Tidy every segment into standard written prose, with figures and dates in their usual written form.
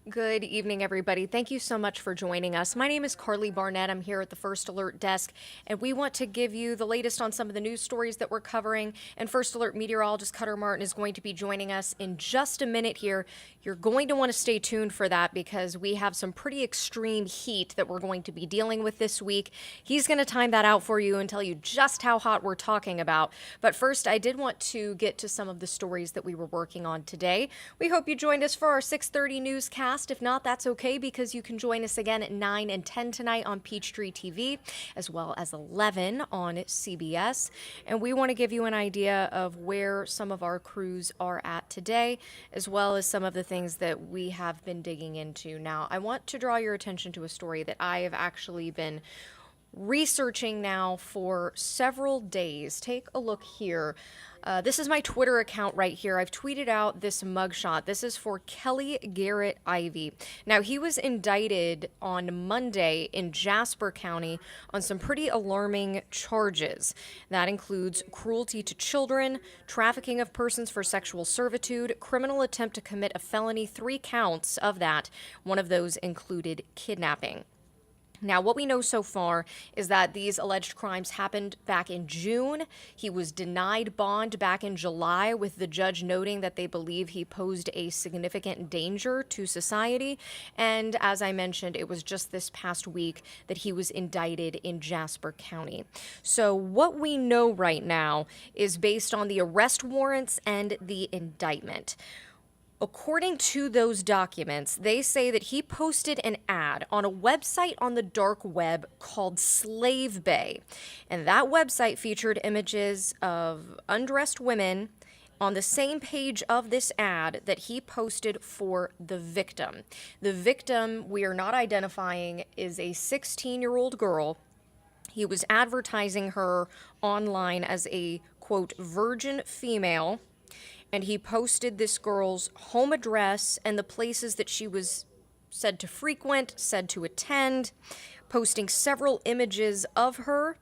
Good evening, everybody. Thank you so much for joining us. My name is Karli Barnett. I'm here at the First Alert desk, and we want to give you the latest on some of the news stories that we're covering. And First Alert meteorologist Cutter Martin is going to be joining us in just a minute here. You're going to want to stay tuned for that because we have some pretty extreme heat that we're going to be dealing with this week. He's going to time that out for you and tell you just how hot we're talking about. But first, I did want to get to some of the stories that we were working on today. We hope you joined us for our 6:30 newscast. If not, that's okay because you can join us again at 9 and 10 tonight on Peachtree TV, as well as 11 on CBS. And we want to give you an idea of where some of our crews are at today, as well as some of the things that we have been digging into. Now, I want to draw your attention to a story that I have actually been researching now for several days. Take a look here. This is my Twitter account right here. I've tweeted out this mugshot. This is for Kelly Garrett Ivy. Now, he was indicted on Monday in Jasper County on some pretty alarming charges. That includes cruelty to children, trafficking of persons for sexual servitude, criminal attempt to commit a felony, 3 counts of that. One of those included kidnapping. Now, what we know so far is that these alleged crimes happened back in June. He was denied bond back in July, with the judge noting that they believe he posed a significant danger to society. And as I mentioned, it was just this past week that he was indicted in Jasper County. So what we know right now is based on the arrest warrants and the indictment. According to those documents, they say that he posted an ad on a website on the dark web called Slave Bay. And that website featured images of undressed women on the same page of this ad that he posted for the victim. The victim we are not identifying is a 16-year-old girl. He was advertising her online as a, quote, virgin female. And he posted this girl's home address and the places that she was said to frequent, said to attend, posting several images of her.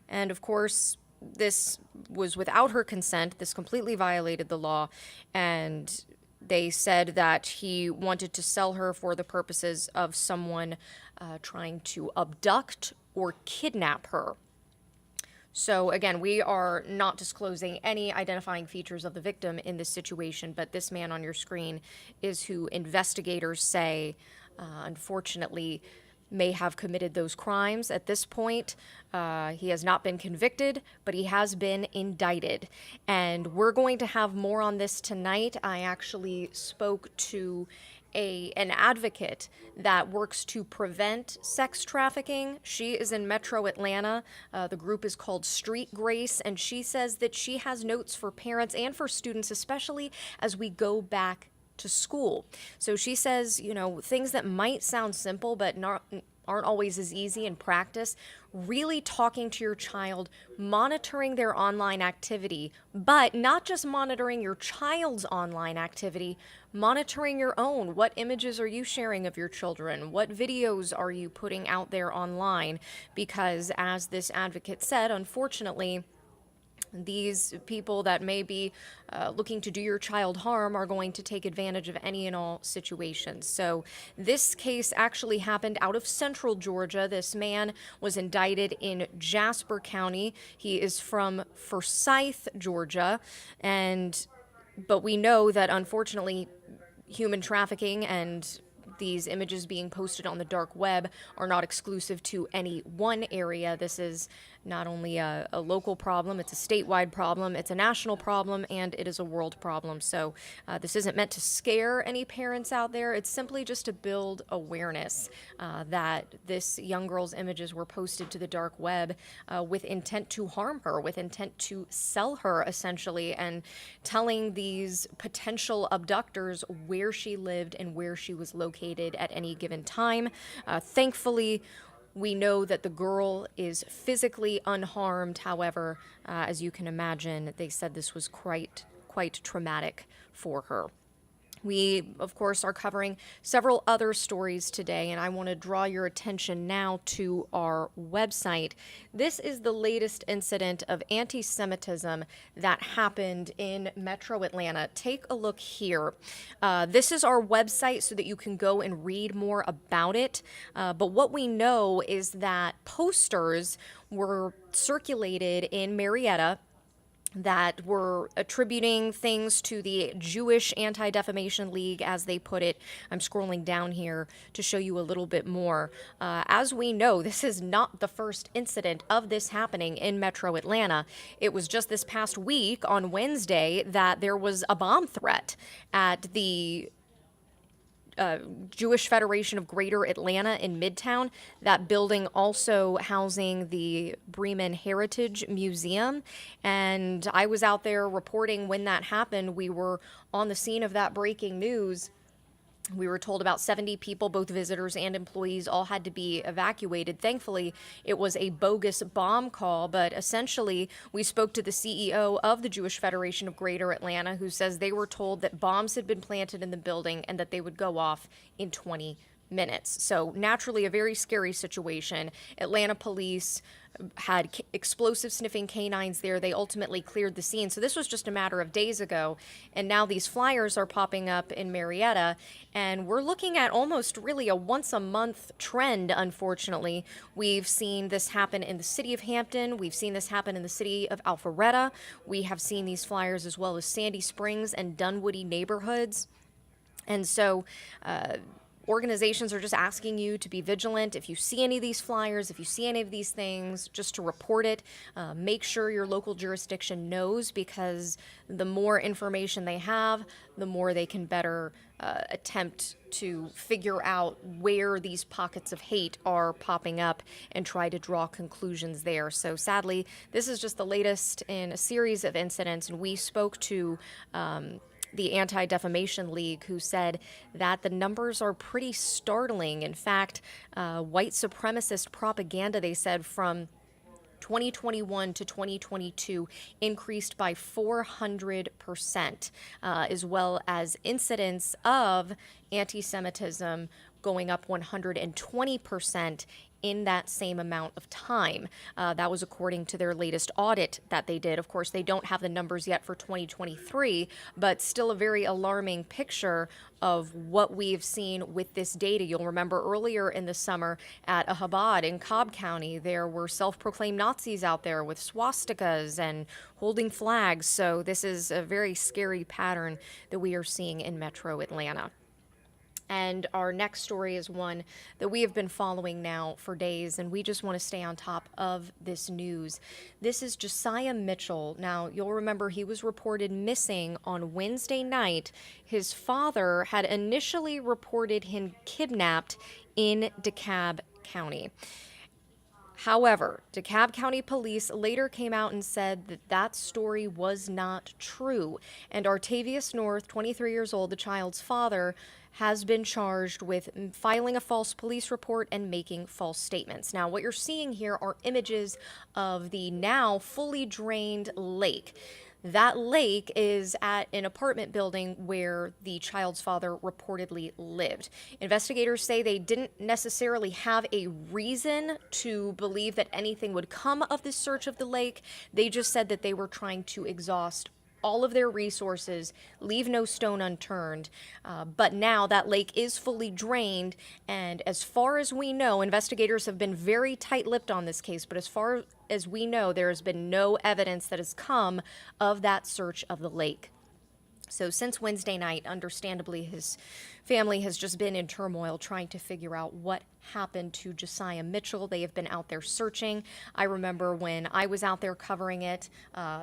And of course, this was without her consent. This completely violated the law. And they said that he wanted to sell her for the purposes of someone trying to abduct or kidnap her. So again, we are not disclosing any identifying features of the victim in this situation, but this man on your screen is who investigators say, unfortunately, may have committed those crimes. At this point, he has not been convicted, but he has been indicted. And we're going to have more on this tonight. I actually spoke to an advocate that works to prevent sex trafficking. She is in Metro Atlanta. The group is called Street Grace, and she says that she has notes for parents and for students, especially as we go back to school. So she says, things that might sound simple but aren't always as easy in practice, really talking to your child, monitoring their online activity, but not just monitoring your child's online activity, monitoring your own. What images are you sharing of your children? What videos are you putting out there online? Because as this advocate said, unfortunately, these people that may be looking to do your child harm are going to take advantage of any and all situations. So this case actually happened out of central Georgia. This man was indicted in Jasper County. He is from Forsyth, Georgia. But we know that unfortunately human trafficking and these images being posted on the dark web are not exclusive to any one area. This is not only a local problem, it's a statewide problem, it's a national problem, and it is a world problem. So this isn't meant to scare any parents out there. It's simply just to build awareness that this young girl's images were posted to the dark web with intent to harm her, with intent to sell her, essentially, and telling these potential abductors where she lived and where she was located at any given time. Thankfully, we know that the girl is physically unharmed. However, as you can imagine, they said this was quite traumatic for her. We, of course, are covering several other stories today, and I want to draw your attention now to our website. This is the latest incident of anti Semitism that happened in Metro Atlanta. Take a look here. This is our website so that you can go and read more about it. But what we know is that posters were circulated in Marietta that were attributing things to the Jewish Anti-Defamation League, as they put it. I'm scrolling down here to show you a little bit more. As we know, this is not the first incident of this happening in Metro Atlanta. It was just this past week on Wednesday that there was a bomb threat at the Jewish Federation of Greater Atlanta in Midtown. That building also housing the Bremen Heritage Museum. And I was out there reporting when that happened. We were on the scene of that breaking news. We were told about 70 people, both visitors and employees, all had to be evacuated. Thankfully, it was a bogus bomb call, but essentially, we spoke to the CEO of the Jewish Federation of Greater Atlanta, who says they were told that bombs had been planted in the building and that they would go off in 20 minutes. So naturally, a very scary situation. Atlanta police had explosive sniffing canines there. They ultimately cleared the scene. So this was just a matter of days ago. And now these flyers are popping up in Marietta. And we're looking at almost really a once a month trend, unfortunately. We've seen this happen in the city of Hampton. We've seen this happen in the city of Alpharetta. We have seen these flyers as well as Sandy Springs and Dunwoody neighborhoods. And so, organizations are just asking you to be vigilant. If you see any of these flyers, if you see any of these things, just to report it. Make sure your local jurisdiction knows, because the more information they have, the more they can better attempt to figure out where these pockets of hate are popping up and try to draw conclusions there. So sadly, this is just the latest in a series of incidents, and we spoke to the Anti-Defamation League, who said that the numbers are pretty startling. In fact, white supremacist propaganda, they said, from 2021 to 2022 increased by 400%, as well as incidents of anti-Semitism going up 120% in that same amount of time. That was according to their latest audit that they did. Of course, they don't have the numbers yet for 2023, but still a very alarming picture of what we've seen with this data. You'll remember earlier in the summer at a Chabad in Cobb County, there were self-proclaimed Nazis out there with swastikas and holding flags. So this is a very scary pattern that we are seeing in Metro Atlanta. And our next story is one that we have been following now for days, and we just want to stay on top of this news. This is Josiah Mitchell. Now, you'll remember he was reported missing on Wednesday night. His father had initially reported him kidnapped in DeKalb County. However, DeKalb County Police later came out and said that that story was not true. And Artavius North, 23 years old, the child's father, has been charged with filing a false police report and making false statements. Now, what you're seeing here are images of the now fully drained lake. That lake is at an apartment building where the child's father reportedly lived. Investigators say they didn't necessarily have a reason to believe that anything would come of this search of the lake. They just said that they were trying to exhaust all of their resources, leave no stone unturned. But now that lake is fully drained, and as far as we know, investigators have been very tight-lipped on this case, but as far as we know, there has been no evidence that has come of that search of the lake. So since Wednesday night, understandably, his family has just been in turmoil trying to figure out what happened to Josiah Mitchell. They have been out there searching. I remember when I was out there covering it,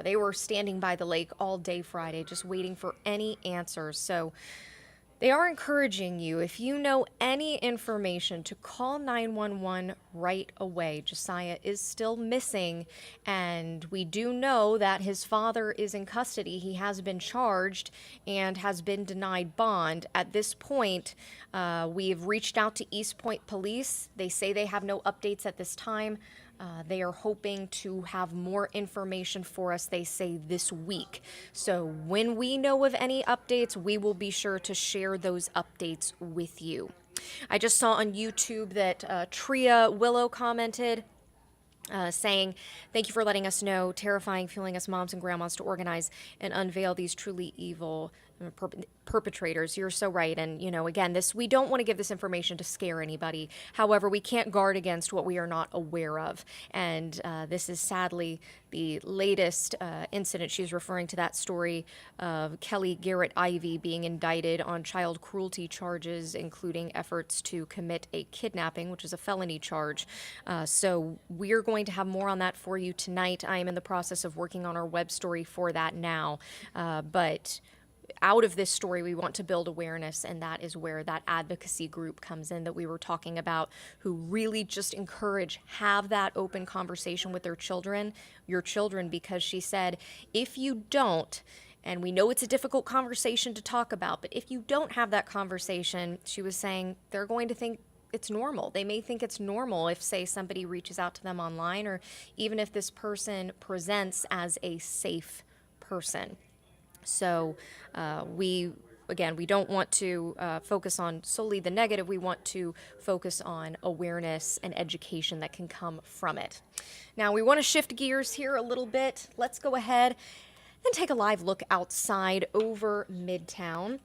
they were standing by the lake all day Friday, just waiting for any answers. So they are encouraging you, if you know any information, to call 911 right away. Josiah is still missing, and we do know that his father is in custody. He has been charged and has been denied bond. At this point, we've reached out to East Point Police. They say they have no updates at this time. They are hoping to have more information for us, they say, this week. So when we know of any updates, we will be sure to share those updates with you. I just saw on YouTube that Tria Willow commented, saying, "Thank you for letting us know. Terrifying feeling us moms and grandmas to organize and unveil these truly evil perpetrators." You're so right. And, again, we don't want to give this information to scare anybody. However, we can't guard against what we are not aware of. And this is sadly the latest incident. She's referring to that story of Kelly Garrett Ivy being indicted on child cruelty charges, including efforts to commit a kidnapping, which is a felony charge. So we're going to have more on that for you tonight. I am in the process of working on our web story for that now. But out of this story, we want to build awareness, and that is where that advocacy group comes in that we were talking about, who really just have that open conversation with your children, because she said, if you don't, and we know it's a difficult conversation to talk about, but if you don't have that conversation, she was saying, they're going to think it's normal. They may think it's normal if, say, somebody reaches out to them online, or even if this person presents as a safe person. So we don't want to focus on solely the negative. We want to focus on awareness and education that can come from it. Now, we want to shift gears here a little bit. Let's go ahead and take a live look outside over Midtown.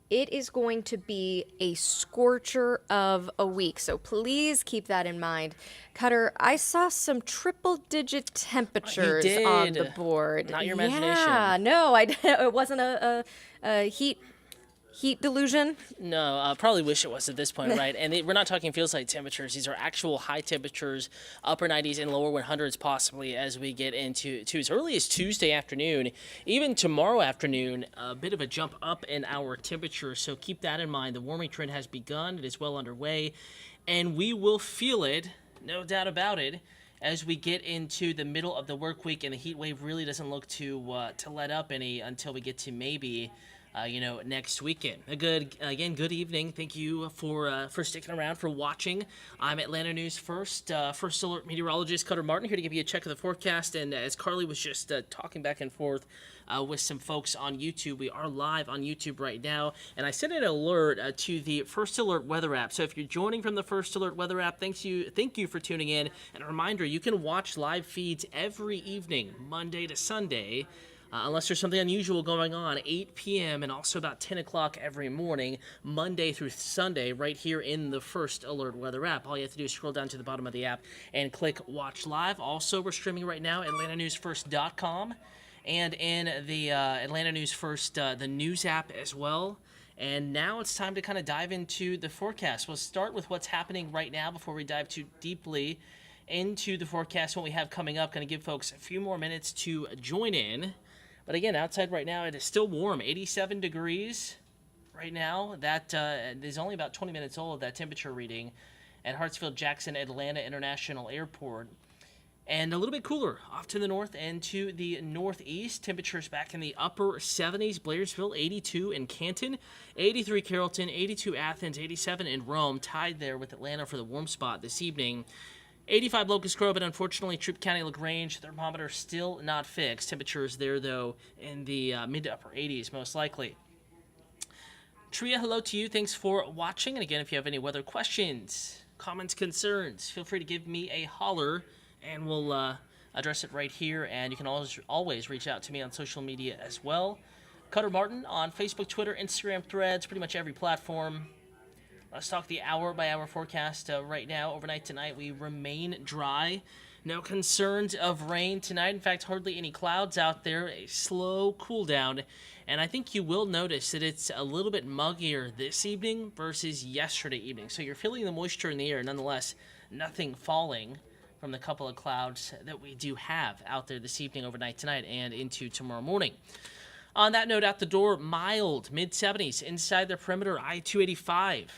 It is going to be a scorcher of a week, so please keep that in mind. Cutter, I saw some triple-digit temperatures on the board. Not your imagination. Yeah, no, it wasn't a heat delusion. No, probably wish it was at this point, right? And we're not talking feels like temperatures. These are actual high temperatures, upper 90s and lower 100s possibly as we get into as early as Tuesday afternoon. Even tomorrow afternoon, a bit of a jump up in our temperature. So keep that in mind. The warming trend has begun. It is well underway. And we will feel it, no doubt about it, as we get into the middle of the work week. And the heat wave really doesn't look to let up any until we get to maybe next weekend. Good evening. Thank you for sticking around, for watching. I'm Atlanta News First Alert Meteorologist Karli Barnett, here to give you a check of the forecast. And as Karli was just talking back and forth with some folks on YouTube, we are live on YouTube right now. And I sent an alert to the First Alert weather app. So if you're joining from the First Alert weather app, thank you for tuning in. And a reminder, you can watch live feeds every evening, Monday to Sunday, unless there's something unusual going on, 8 p.m. and also about 10 o'clock every morning, Monday through Sunday, right here in the First Alert Weather app. All you have to do is scroll down to the bottom of the app and click Watch Live. Also, we're streaming right now at AtlantaNewsFirst.com and in the Atlanta News First, the news app as well. And now it's time to kind of dive into the forecast. We'll start with what's happening right now before we dive too deeply into the forecast, what we have coming up. Going to give folks a few more minutes to join in. But again, outside right now, it is still warm, 87 degrees right now. That is only about 20 minutes old, that temperature reading at Hartsfield-Jackson Atlanta International Airport. And a little bit cooler off to the north and to the northeast. Temperatures back in the upper 70s. Blairsville, 82 in Canton, 83 Carrollton, 82 Athens, 87 in Rome. Tied there with Atlanta for the warm spot this evening. 85 Locust Grove, but unfortunately, Troup County LaGrange, thermometer still not fixed. Temperatures there, though, in the mid to upper 80s, most likely. Tria, hello to you. Thanks for watching. And again, if you have any weather questions, comments, concerns, feel free to give me a holler, and we'll address it right here. And you can always reach out to me on social media as well. Cutter Martin on Facebook, Twitter, Instagram, Threads, pretty much every platform. Let's talk the hour-by-hour forecast right now. Overnight tonight, we remain dry. No concerns of rain tonight. In fact, hardly any clouds out there. A slow cool down. And I think you will notice that it's a little bit muggier this evening versus yesterday evening. So you're feeling the moisture in the air. Nonetheless, nothing falling from the couple of clouds that we do have out there this evening, overnight tonight, and into tomorrow morning. On that note, out the door, mild, mid-70s. Inside the perimeter, I-285.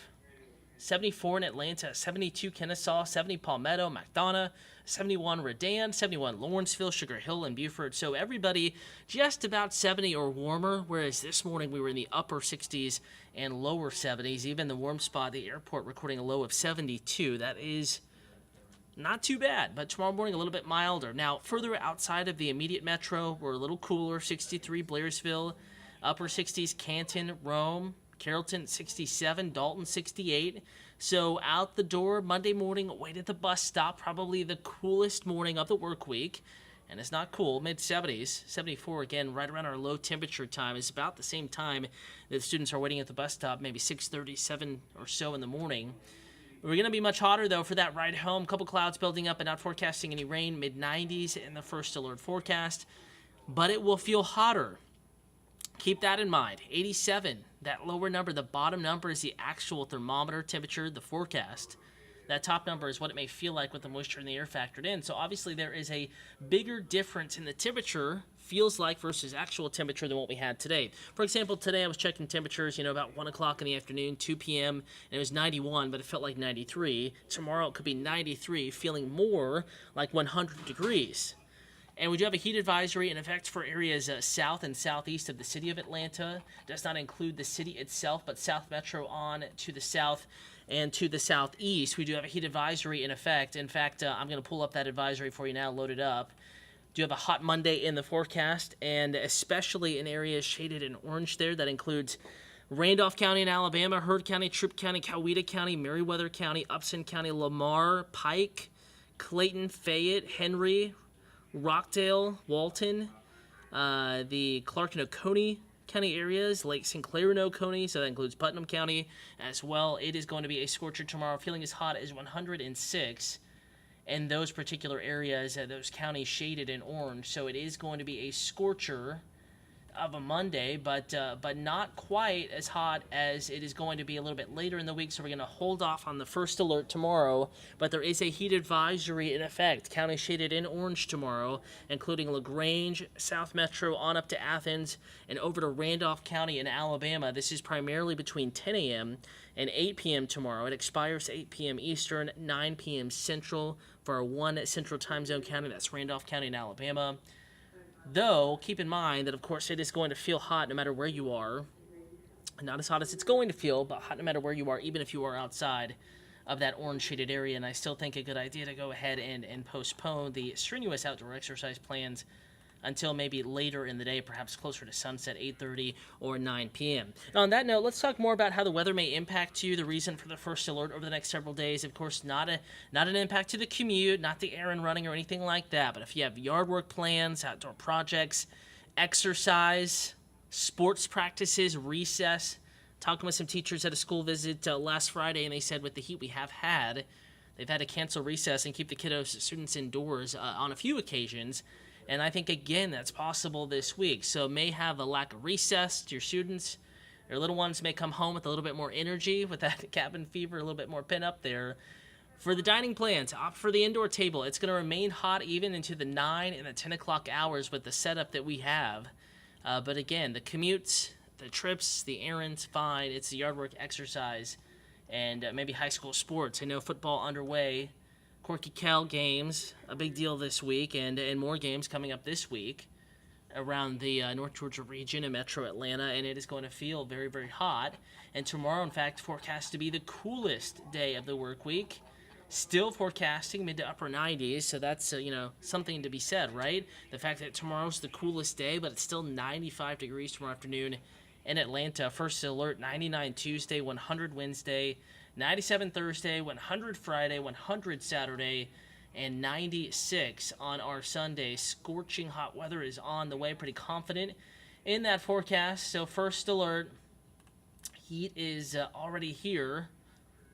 74 in Atlanta, 72 Kennesaw, 70 Palmetto, McDonough, 71 Redan, 71 Lawrenceville, Sugar Hill, and Beaufort. So everybody just about 70 or warmer, whereas this morning we were in the upper 60s and lower 70s. Even the warm spot, the airport, recording a low of 72. That is not too bad, but tomorrow morning a little bit milder. Now, further outside of the immediate metro, we're a little cooler. 63 Blairsville, upper 60s Canton, Rome, Carrollton 67, Dalton 68. So out the door Monday morning, wait at the bus stop, probably the coolest morning of the work week. And it's not cool, mid-70s, 74 again, right around our low temperature time. It's about the same time that students are waiting at the bus stop, maybe 6:37 or so in the morning. We're going to be much hotter, though, for that ride home. Couple clouds building up and not forecasting any rain, mid-90s in the first alert forecast. But it will feel hotter. Keep that in mind. 87, that lower number, the bottom number is the actual thermometer temperature, the forecast. That top number is what it may feel like with the moisture in the air factored in. So obviously there is a bigger difference in the temperature, feels like, versus actual temperature than what we had today. For example, today I was checking temperatures, about 1 o'clock in the afternoon, 2 p.m., and it was 91, but it felt like 93. Tomorrow it could be 93, feeling more like 100 degrees. And we do have a heat advisory in effect for areas south and southeast of the city of Atlanta. Does not include the city itself, but South Metro on to the south and to the southeast. We do have a heat advisory in effect. In fact, I'm going to pull up that advisory for you now, load it up. Do have a hot Monday in the forecast, and especially in areas shaded in orange there. That includes Randolph County in Alabama, Heard County, Troup County, Coweta County, Meriwether County, Upson County, Lamar, Pike, Clayton, Fayette, Henry, Rockdale, Walton, the Clark and Oconee County areas, Lake St. Clair and Oconee, so that includes Putnam County as well. It is going to be a scorcher tomorrow, feeling as hot as 106 in those particular areas, those counties shaded in orange. So it is going to be a scorcher of a Monday, but not quite as hot as it is going to be a little bit later in the week, so we're going to hold off on the first alert tomorrow, but there is a heat advisory in effect. County shaded in orange tomorrow, including LaGrange, South Metro, on up to Athens, and over to Randolph County in Alabama. This is primarily between 10 a.m. and 8 p.m. tomorrow. It expires 8 p.m. Eastern, 9 p.m. Central for our one Central Time Zone county. That's Randolph County in Alabama. Though, keep in mind that, of course, it is going to feel hot no matter where you are. Not as hot as it's going to feel, but hot no matter where you are, even if you are outside of that orange shaded area. And I still think a good idea to go ahead and postpone the strenuous outdoor exercise plans until maybe later in the day, perhaps closer to sunset, 8:30 or 9 p.m. Now, on that note, let's talk more about how the weather may impact you, the reason for the first alert over the next several days. Of course, not an impact to the commute, not the errand running or anything like that, but if you have yard work plans, outdoor projects, exercise, sports practices, recess. Talking with some teachers at a school visit last Friday, and they said with the heat we have had, they've had to cancel recess and keep the students indoors on a few occasions. And I think, again, that's possible this week. So may have a lack of recess to your students. Your little ones may come home with a little bit more energy with that cabin fever, a little bit more pent up there. For the dining plans, opt for the indoor table. It's going to remain hot even into the 9 and the 10 o'clock hours with the setup that we have. But again, the commutes, the trips, the errands, fine. It's the yard work, exercise, and maybe high school sports. I know football underway. Corky Kell games, a big deal this week, and more games coming up this week around the North Georgia region and Metro Atlanta, and it is going to feel very, very hot. And tomorrow, in fact, forecast to be the coolest day of the work week. Still forecasting mid to upper 90s, so that's something to be said, right? The fact that tomorrow's the coolest day, but it's still 95 degrees tomorrow afternoon in Atlanta. First alert, 99 Tuesday, 100 Wednesday, 97 Thursday, 100 Friday, 100 Saturday, and 96 on our Sunday. Scorching hot weather is on the way. Pretty confident in that forecast. So first alert, heat is already here,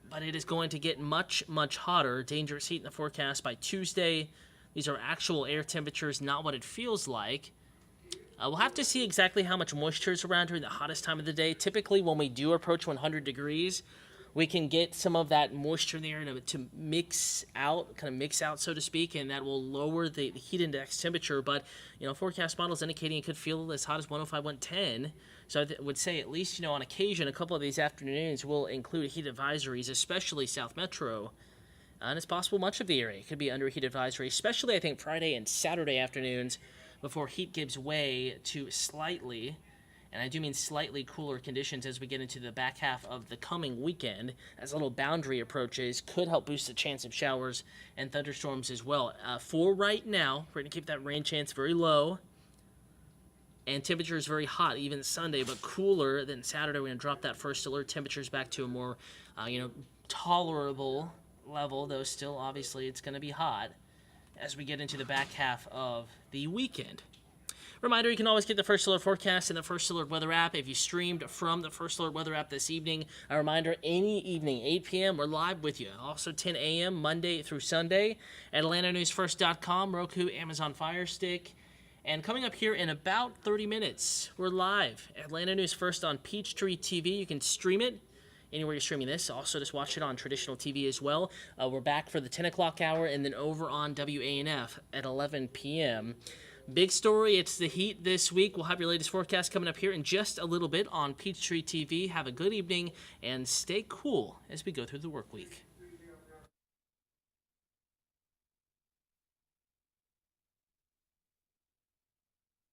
but it is going to get much, much hotter. Dangerous heat in the forecast by Tuesday. These are actual air temperatures, not what it feels like. We'll have to see exactly how much moisture is around during the hottest time of the day. Typically, when we do approach 100 degrees, we can get some of that moisture in the air to mix out, so to speak, and that will lower the heat index temperature. But, forecast models indicating it could feel as hot as 105, 110. So I would say at least, on occasion, a couple of these afternoons will include heat advisories, especially South Metro. And it's possible much of the area could be under a heat advisory, especially, I think, Friday and Saturday afternoons before heat gives way to slightly And I do mean slightly cooler conditions as we get into the back half of the coming weekend, as a little boundary approaches, could help boost the chance of showers and thunderstorms as well. For right now, we're going to keep that rain chance very low. And temperature is very hot, even Sunday, but cooler than Saturday. We're going to drop that first alert temperatures back to a more, tolerable level, though still, obviously, it's going to be hot as we get into the back half of the weekend. Reminder, you can always get the First Alert forecast in the First Alert weather app. If you streamed from the First Alert weather app this evening, a reminder, any evening, 8 p.m., we're live with you. Also 10 a.m., Monday through Sunday at AtlantaNewsFirst.com, Roku, Amazon Fire Stick. And coming up here in about 30 minutes, we're live. Atlanta News First on Peachtree TV. You can stream it anywhere you're streaming this. Also, just watch it on traditional TV as well. We're back for the 10 o'clock hour and then over on WANF at 11 p.m. Big story, it's the heat this week. We'll have your latest forecast coming up here in just a little bit on Peachtree TV. Have a good evening and stay cool as we go through the work week.